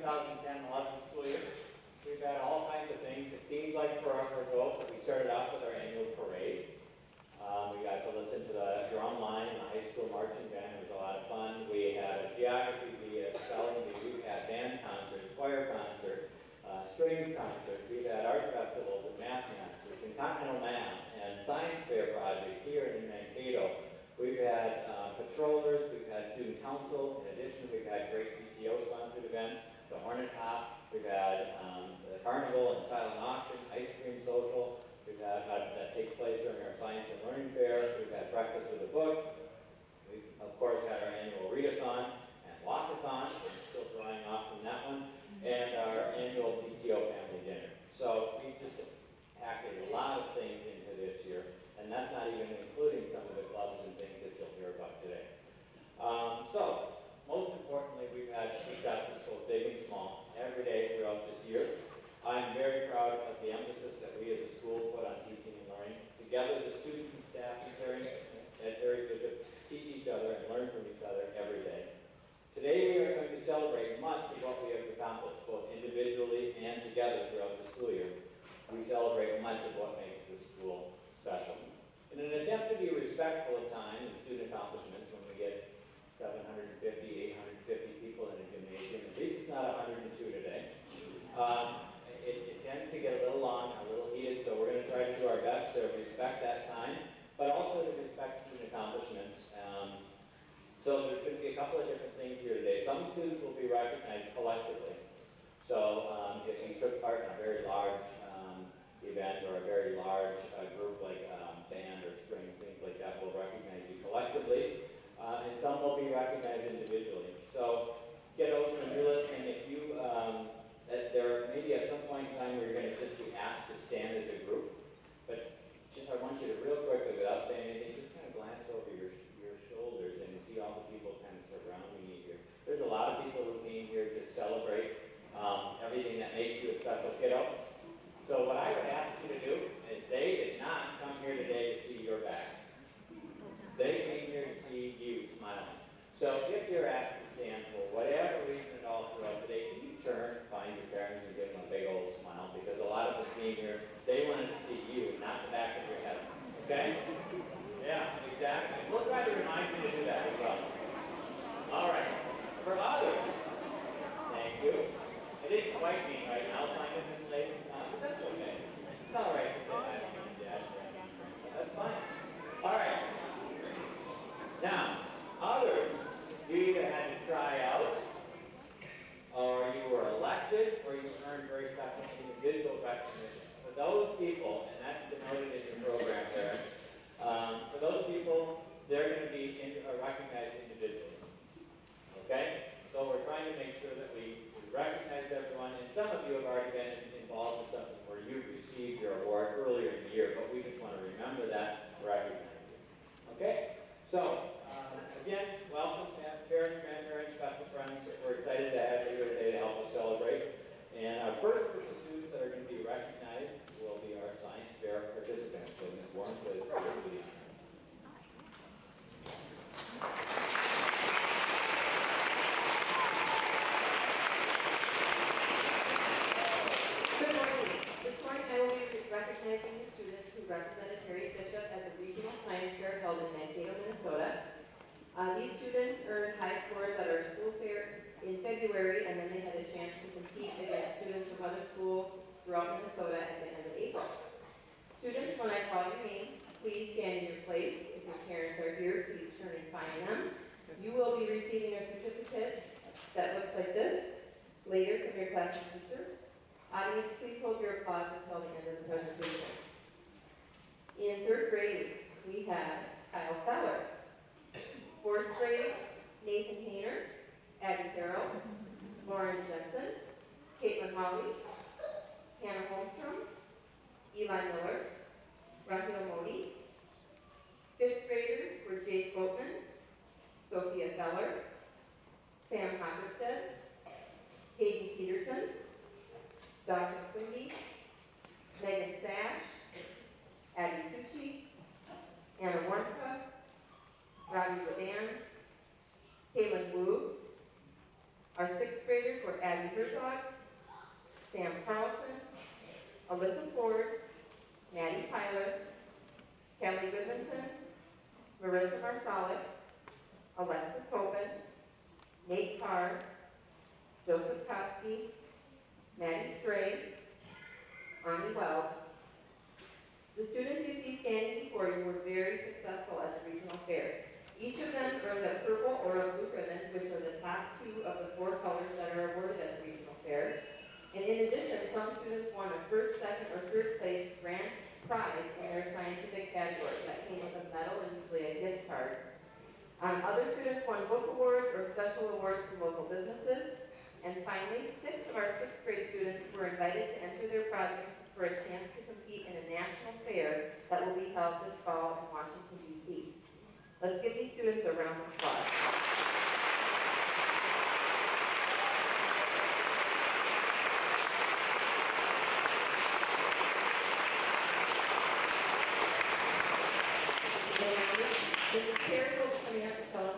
2010-11 school year. We've had all kinds of things. It seems like forever ago, but we started off with our annual parade. We got to listen to the drum line and the high school marching band. It was a lot of fun. We had a geography bee, a spelling bee. We had band concerts, choir concert, strings concert. We've had art festivals and math masters and continental math and science fair projects here in Mankato. We've had patrollers, we've had student council. In addition, we've had great PTO-sponsored events, the Hornet Hop. We've had the carnival and silent auction, ice cream social. We've had that takes place during our science and learning fair. We've had breakfast with a book. We've, of course, had our annual readathon and walkathon. I'm still drawing off from that one. And our annual PTO family dinner. So we just packed a lot of things into this year. And that's not even including some of the clubs and things that you'll hear about today. So, most importantly, we've had successes both big and small every day throughout this year. I'm very proud of the emphasis that we as a school put on teaching and learning. Together, the students and staff and parents at Harry Bishop teach each other and learn from each other every day. Today, we are going to celebrate much of what we have accomplished, both individually and together throughout the school year. We celebrate much of what makes this school special. In an attempt to be respectful of time and student accomplishments, when we get 750, 850 people in a gymnasium, at least it's not 102 today, it tends to get a little long, a little heated, so we're going to try to do our best to respect that time, but also to respect student accomplishments. So there could be a couple of different things here today. Some students will be recognized collectively. So if you took part in a very large event or a very large group like band or strings, things like that, will recognize you collectively. And some will be recognized individually. So kiddos, when you're listening, if you, there may be at some point in time where you're going to just be asked to stand as a group, but just I want you to real quickly, without saying anything, just kind of glance over your shoulders and see all the people kind of surrounding you here. There's a lot of people who came here to celebrate everything that makes you a special kiddo. So what I would ask you to do is they did not come here today to see your back. They came here to see you smiling. So if you're asked to stand for whatever reason at all throughout the day, can you turn, find your parents, and give them a big old smile? Because a lot of them came here, they wanted to see you, not the back of your head. Okay? Yeah, exactly. We'll try to remind you to do that as well. All right. For others, thank you. It isn't quite mean right now, kind of in late time, but that's okay. It's all right to say that. Yeah, that's fine. All right. Now, others, you either had to try out, or you were elected, or you earned very special individual recognition. For those people, and that's denoted in your program there, for those people, they're going to be recognized individually. Okay? So we're trying to make sure that we recognize everyone, and some of you have already been involved in something where you received your award earlier in the year, but we just want to remember that and recognize you. Okay? So, again, welcome to parents, grandparents, special friends. We're excited to have you here today to help us celebrate. And our first group of students that are going to be recognized will be our science fair participants. So Ms. Warren, please, please. Good morning. This morning I will be recognizing the students who represented Harriet Bishop at the Regional Science Fair held in Mankato, Minnesota. These students earned high scores at our school fair in February, and then they had a chance to compete against students from other schools throughout Minnesota at the end of April. Students, when I call your name, please stand in your place. If your parents are here, please turn and find them. You will be receiving a certificate that looks like this later from your classroom teacher. Audience, please hold your applause until the end of the presentation. In third grade, we have Kyle Feller. Fourth grade, Nathan Hayner, Abby Farrell, Lauren Jensen, Caitlin Hawley, Hannah Holmstrom, Eli Miller, Raheel Modi. Fifth graders were Jake Boatman, Sophia Feller, Sam Hopperstead, Hayden Peterson, Dawson Quimby, Megan Sash, Abby Tucci, Anna Warnka, Robbie Levan, Kaylin Wu. Our sixth graders were Abby Abby Herzog, Sam Carlson, Alyssa Ford, Maddie Tyler, Kelly Goodmanson, Marissa Marsalic, Alexis Hoban, Nate Carr, Joseph Koski, Maddie Stray, Ani Wells. The students you see standing before you were very successful at the regional fair. Each of them earned a purple or a blue ribbon, which are the top 2 of the 4 colors that are awarded at the regional fair. And in addition, some students won a first, second, or third place grand prize in their scientific category. That came with a medal and usually a gift card. Other students won book awards or special awards from local businesses. And finally, 6 of our 6th grade students were invited to enter their project for a chance to compete in a national fair that will be held this fall in Washington, D.C. Let's give these students a round of applause. Mrs. Perry will be coming up to tell us